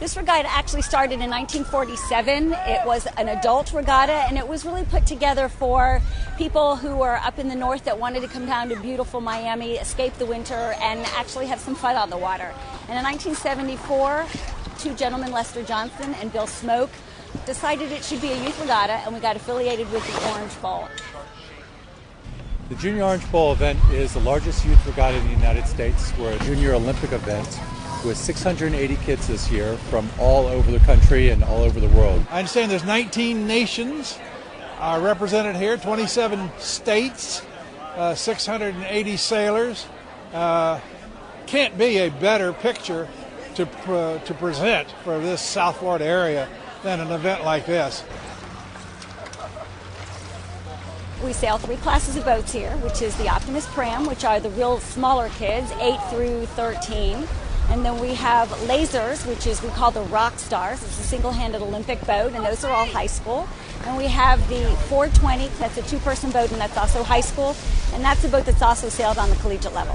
This regatta actually started in 1947. It was an adult regatta, and it was really put together for people who were up in the north that wanted to come down to beautiful Miami, escape the winter, and actually have some fun on the water. And in 1974, two gentlemen, Lester Johnson and Bill Smoke, decided it should be a youth regatta, and we got affiliated with the Orange Bowl. The Junior Orange Bowl event is the largest youth regatta in the United States. We're a junior Olympic event with 680 kids this year from all over the country and all over the world. I understand there's 19 nations represented here, 27 states, 680 sailors. Can't be a better picture to present for this South Florida area than an event like this. We sail 3 classes of boats here, which is the Optimus Pram, which are the real smaller kids, 8 through 13. And then we have lasers, which is we call the Rock Stars. It's a single-handed Olympic boat, and those are all high school. And we have the 420, that's a 2-person boat, and that's also high school. And that's a boat that's also sailed on the collegiate level.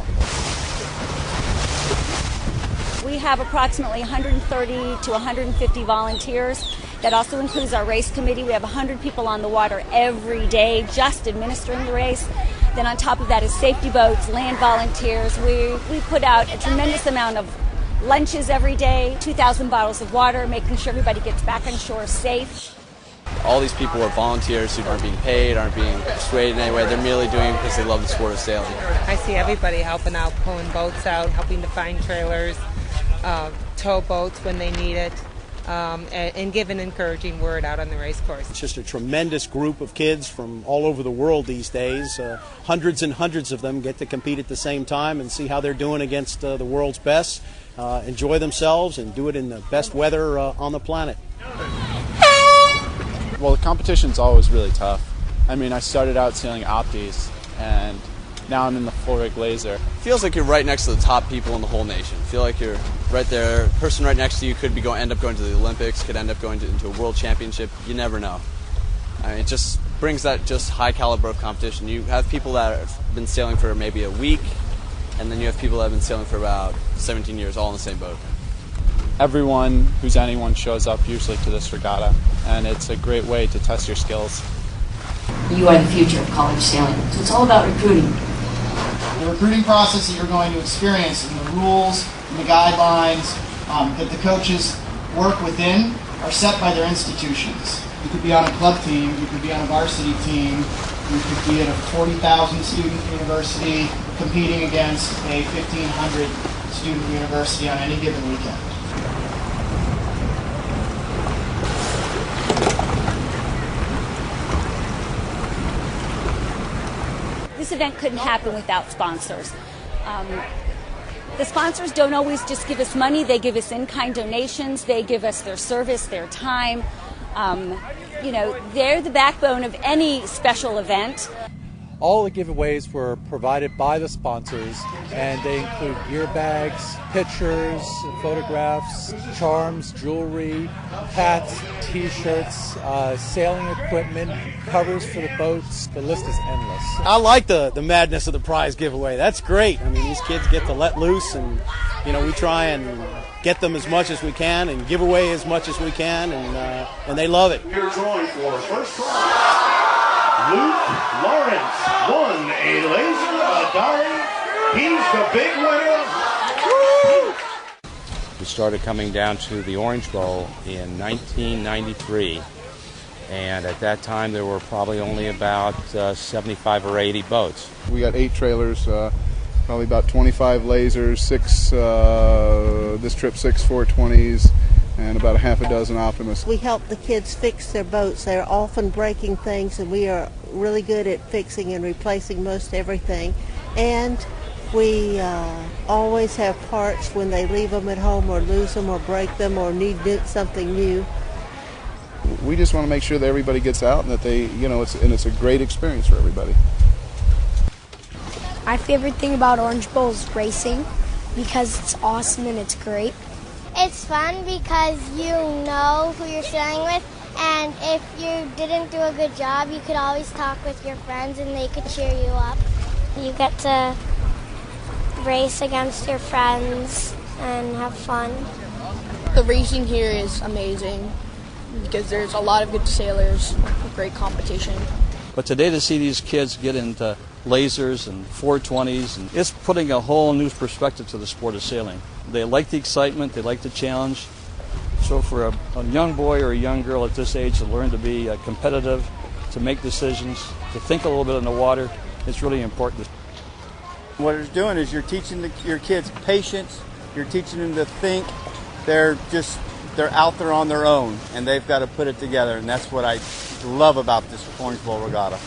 We have approximately 130 to 150 volunteers. That also includes our race committee. We have 100 people on the water every day just administering the race. Then on top of that is safety boats, land volunteers. We put out a tremendous amount of lunches every day, 2,000 bottles of water, making sure everybody gets back on shore safe. All these people are volunteers who aren't being paid, aren't being persuaded in any way. They're merely doing it because they love the sport of sailing. I see everybody helping out, pulling boats out, helping to find trailers, tow boats when they need it. And give an encouraging word out on the race course. It's just a tremendous group of kids from all over the world these days. Hundreds and hundreds of them get to compete at the same time and see how they're doing against the world's best, enjoy themselves, and do it in the best weather on the planet. Well, the competition's always really tough. I mean, I started out sailing Opties, and now I'm in the full rig laser. It feels like you're right next to the top people in the whole nation. Feel like you're right there. The person right next to you could end up going to the Olympics, could end up going into a world championship. You never know. I mean, it just brings that just high caliber of competition. You have people that have been sailing for maybe a week, and then you have people that have been sailing for about 17 years, all in the same boat. Everyone who's anyone shows up usually to this regatta, and it's a great way to test your skills. You are the future of college sailing, so it's all about recruiting. The recruiting process that you're going to experience and the rules and the guidelines that the coaches work within are set by their institutions. You could be on a club team, you could be on a varsity team, you could be at a 40,000 student university competing against a 1,500 student university on any given weekend. This event couldn't happen without sponsors. The sponsors don't always just give us money, they give us in-kind donations, they give us their service, their time. They're the backbone of any special event. All the giveaways were provided by the sponsors, and they include gear bags, pictures, photographs, charms, jewelry, hats, t-shirts, sailing equipment, covers for the boats. The list is endless. I like the madness of the prize giveaway. That's great. I mean, these kids get to let loose, and we try and get them as much as we can and give away as much as we can, and they love it. Here's drawing for first prize. Luke Lawrence won a laser, a dolly. He's the big winner. Woo! We started coming down to the Orange Bowl in 1993, and at that time there were probably only about 75 or 80 boats. We got 8 trailers, probably about 25 lasers, 6 this trip 6 420s, and about a half a dozen Optimus. We help the kids fix their boats. They're often breaking things, and we are really good at fixing and replacing most everything. And we always have parts when they leave them at home or lose them or break them or need something new. We just want to make sure that everybody gets out and that they, it's a great experience for everybody. My favorite thing about Orange Bowl is racing because it's awesome and it's great. It's fun because you know who you're sailing with, and if you didn't do a good job, you could always talk with your friends and they could cheer you up. You get to race against your friends and have fun. The racing here is amazing because there's a lot of good sailors, great competition. But today to see these kids get into lasers and 420s, and it's putting a whole new perspective to the sport of sailing. They like the excitement, they like the challenge. So for a young boy or a young girl at this age to learn to be competitive, to make decisions, to think a little bit in the water, it's really important. What it's doing is you're teaching your kids patience, you're teaching them to think. They're out there on their own, and they've got to put it together, and that's what I love about this Orange Bowl Regatta.